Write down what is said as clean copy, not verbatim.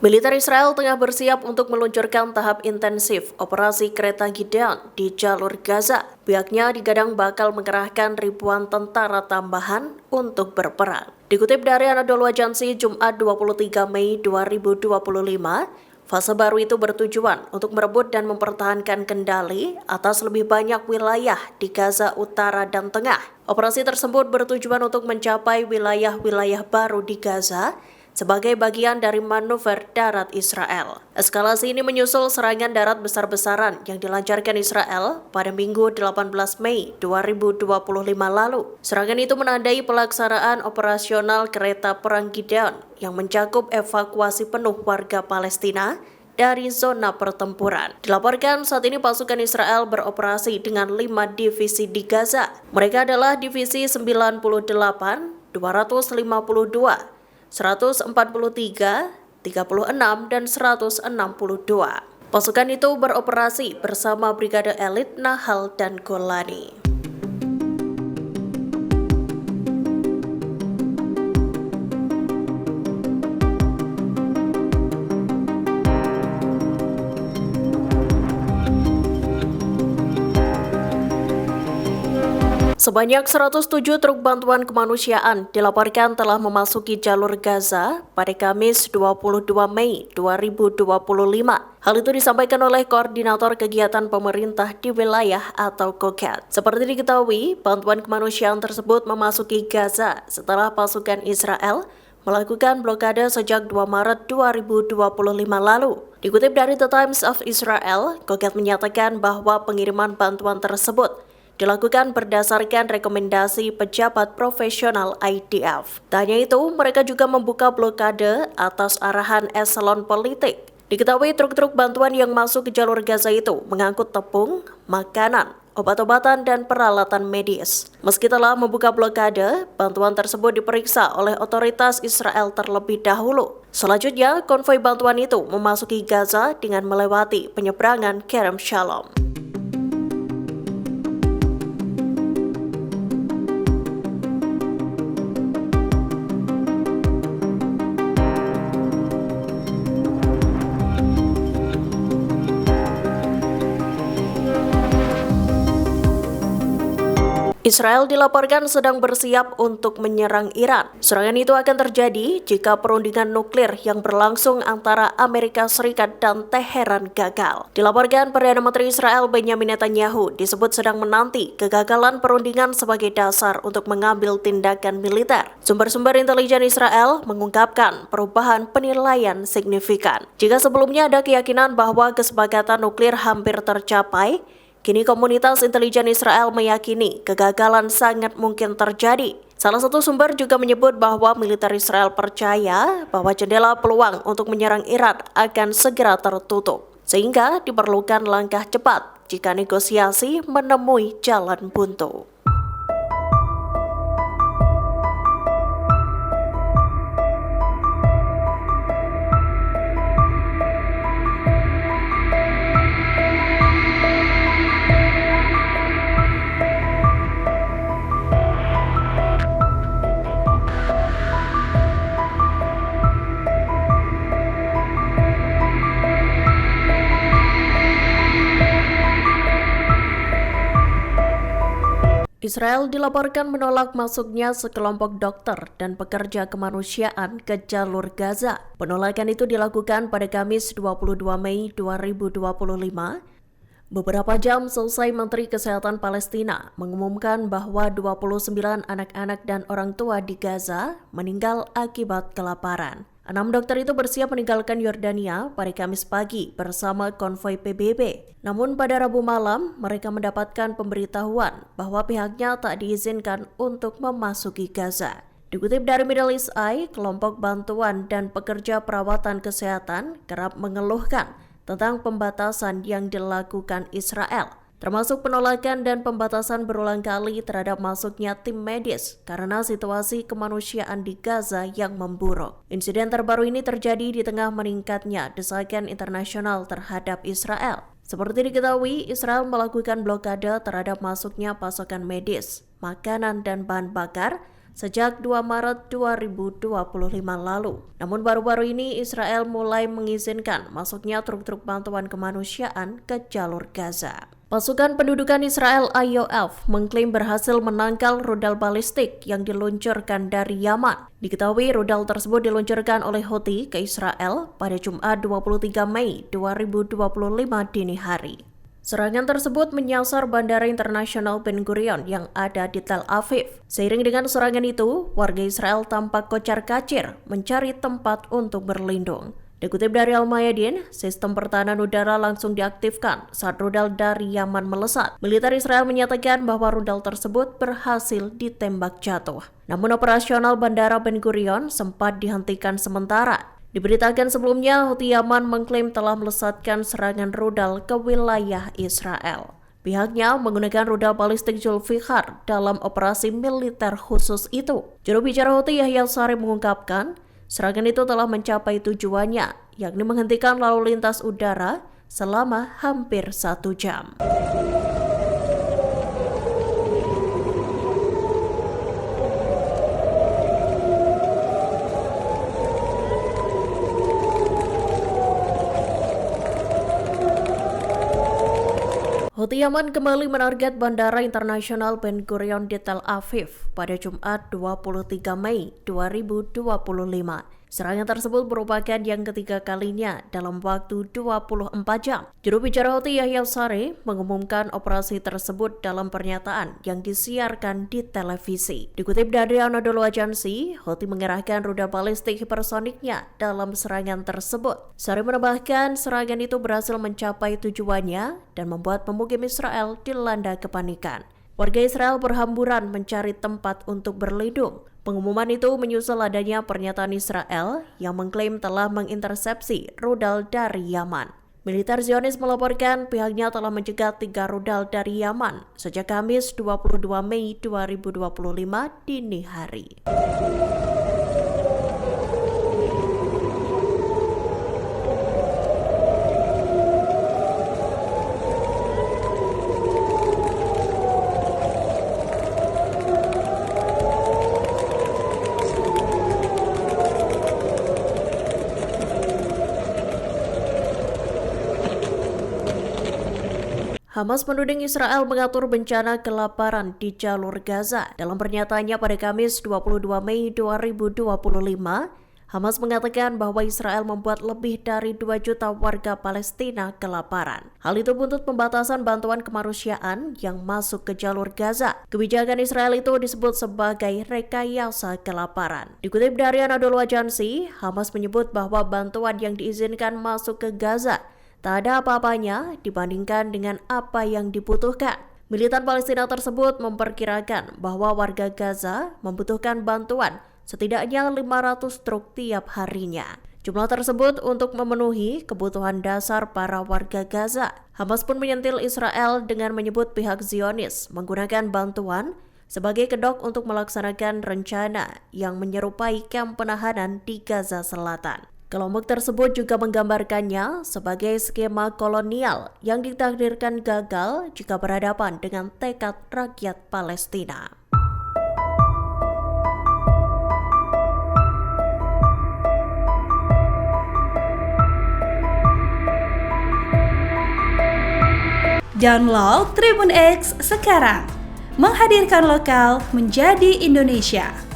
Militer Israel tengah bersiap untuk meluncurkan tahap intensif operasi kereta Gideon di jalur Gaza. Pihaknya digadang bakal mengerahkan ribuan tentara tambahan untuk berperang. Dikutip dari Anadolu Agency Jumat 23 Mei 2025, fase baru itu bertujuan untuk merebut dan mempertahankan kendali atas lebih banyak wilayah di Gaza Utara dan Tengah. Operasi tersebut bertujuan untuk mencapai wilayah-wilayah baru di Gaza sebagai bagian dari manuver darat Israel. Eskalasi ini menyusul serangan darat besar-besaran yang dilancarkan Israel pada Minggu 18 Mei 2025 lalu. Serangan itu menandai pelaksanaan operasional kereta perang Gideon yang mencakup evakuasi penuh warga Palestina dari zona pertempuran. Dilaporkan saat ini pasukan Israel beroperasi dengan 5 divisi di Gaza. Mereka adalah Divisi 98, 252, 143, 36, dan 162. Pasukan itu beroperasi bersama Brigade Elit Nahal dan Golani. Sebanyak 107 truk bantuan kemanusiaan dilaporkan telah memasuki jalur Gaza pada Kamis 22 Mei 2025. Hal itu disampaikan oleh Koordinator Kegiatan Pemerintah di Wilayah atau KOGAT. Seperti diketahui, bantuan kemanusiaan tersebut memasuki Gaza setelah pasukan Israel melakukan blokade sejak 2 Maret 2025 lalu. Dikutip dari The Times of Israel, KOGAT menyatakan bahwa pengiriman bantuan tersebut dilakukan berdasarkan rekomendasi pejabat profesional IDF. Tak hanya itu, mereka juga membuka blokade atas arahan eselon politik. Diketahui truk-truk bantuan yang masuk ke jalur Gaza itu mengangkut tepung, makanan, obat-obatan, dan peralatan medis. Meski telah membuka blokade, bantuan tersebut diperiksa oleh otoritas Israel terlebih dahulu. Selanjutnya, konvoi bantuan itu memasuki Gaza dengan melewati penyeberangan Kerem Shalom. Israel dilaporkan sedang bersiap untuk menyerang Iran. Serangan itu akan terjadi jika perundingan nuklir yang berlangsung antara Amerika Serikat dan Teheran gagal. Dilaporkan Perdana Menteri Israel Benjamin Netanyahu disebut sedang menanti kegagalan perundingan sebagai dasar untuk mengambil tindakan militer. Sumber-sumber intelijen Israel mengungkapkan perubahan penilaian signifikan. Jika sebelumnya ada keyakinan bahwa kesepakatan nuklir hampir tercapai, kini komunitas intelijen Israel meyakini kegagalan sangat mungkin terjadi. Salah satu sumber juga menyebut bahwa militer Israel percaya bahwa jendela peluang untuk menyerang Iran akan segera tertutup, sehingga diperlukan langkah cepat jika negosiasi menemui jalan buntu. Israel dilaporkan menolak masuknya sekelompok dokter dan pekerja kemanusiaan ke jalur Gaza. Penolakan itu dilakukan pada Kamis 22 Mei 2025, beberapa jam selesai Menteri Kesehatan Palestina mengumumkan bahwa 29 anak-anak dan orang tua di Gaza meninggal akibat kelaparan. 6 dokter itu bersiap meninggalkan Yordania pada Kamis pagi bersama konvoi PBB. Namun pada Rabu malam, mereka mendapatkan pemberitahuan bahwa pihaknya tak diizinkan untuk memasuki Gaza. Dikutip dari Middle East Eye, kelompok bantuan dan pekerja perawatan kesehatan kerap mengeluhkan tentang pembatasan yang dilakukan Israel, termasuk penolakan dan pembatasan berulang kali terhadap masuknya tim medis karena situasi kemanusiaan di Gaza yang memburuk. Insiden terbaru ini terjadi di tengah meningkatnya desakan internasional terhadap Israel. Seperti diketahui, Israel melakukan blokade terhadap masuknya pasokan medis, makanan, dan bahan bakar sejak 2 Maret 2025 lalu. Namun baru-baru ini Israel mulai mengizinkan masuknya truk-truk bantuan kemanusiaan ke jalur Gaza. Pasukan pendudukan Israel IOF mengklaim berhasil menangkal rudal balistik yang diluncurkan dari Yaman. Diketahui rudal tersebut diluncurkan oleh Houthi ke Israel pada Jumat 23 Mei 2025 dini hari. Serangan tersebut menyasar Bandara Internasional Ben Gurion yang ada di Tel Aviv. Seiring dengan serangan itu, warga Israel tampak kocar-kacir mencari tempat untuk berlindung. Dikutip dari Al-Mayadin, sistem pertahanan udara langsung diaktifkan saat rudal dari Yaman melesat. Militer Israel menyatakan bahwa rudal tersebut berhasil ditembak jatuh. Namun operasional Bandara Ben Gurion sempat dihentikan sementara. Diberitakan sebelumnya, Houthi Yaman mengklaim telah melesatkan serangan rudal ke wilayah Israel. Pihaknya menggunakan rudal balistik Zulfiqar dalam operasi militer khusus itu. Juru bicara Houthi Yahya Saree mengungkapkan, serangan itu telah mencapai tujuannya, yakni menghentikan lalu lintas udara selama hampir 1 jam. Houthi Yaman kembali menarget Bandara Internasional Ben Gurion di Tel Aviv pada Jumat 23 Mei 2025. Serangan tersebut merupakan yang ketiga kalinya dalam waktu 24 jam. Juru bicara Houthi Yahya Saree mengumumkan operasi tersebut dalam pernyataan yang disiarkan di televisi. Dikutip dari Anadolu Agency, Houthi mengerahkan rudal balistik hipersoniknya dalam serangan tersebut. Saree menambahkan serangan itu berhasil mencapai tujuannya dan membuat pemukim Israel dilanda kepanikan. Warga Israel berhamburan mencari tempat untuk berlindung. Pengumuman itu menyusul adanya pernyataan Israel yang mengklaim telah mengintersepsi rudal dari Yaman. Militer Zionis melaporkan pihaknya telah mencegat 3 rudal dari Yaman sejak Kamis 22 Mei 2025 dini hari. Hamas menuding Israel mengatur bencana kelaparan di jalur Gaza. Dalam pernyataannya pada Kamis 22 Mei 2025, Hamas mengatakan bahwa Israel membuat lebih dari 2 juta warga Palestina kelaparan. Hal itu buntut pembatasan bantuan kemanusiaan yang masuk ke jalur Gaza. Kebijakan Israel itu disebut sebagai rekayasa kelaparan. Dikutip dari Anadolu Agency, Hamas menyebut bahwa bantuan yang diizinkan masuk ke Gaza tak ada apa-apanya dibandingkan dengan apa yang dibutuhkan. Militan Palestina tersebut memperkirakan bahwa warga Gaza membutuhkan bantuan setidaknya 500 truk tiap harinya. Jumlah tersebut untuk memenuhi kebutuhan dasar para warga Gaza. Hamas pun menyentil Israel dengan menyebut pihak Zionis menggunakan bantuan sebagai kedok untuk melaksanakan rencana yang menyerupai kamp penahanan di Gaza Selatan. Kelompok tersebut juga menggambarkannya sebagai skema kolonial yang ditakdirkan gagal jika berhadapan dengan tekad rakyat Palestina. Download Tribun X sekarang, menghadirkan lokal menjadi Indonesia.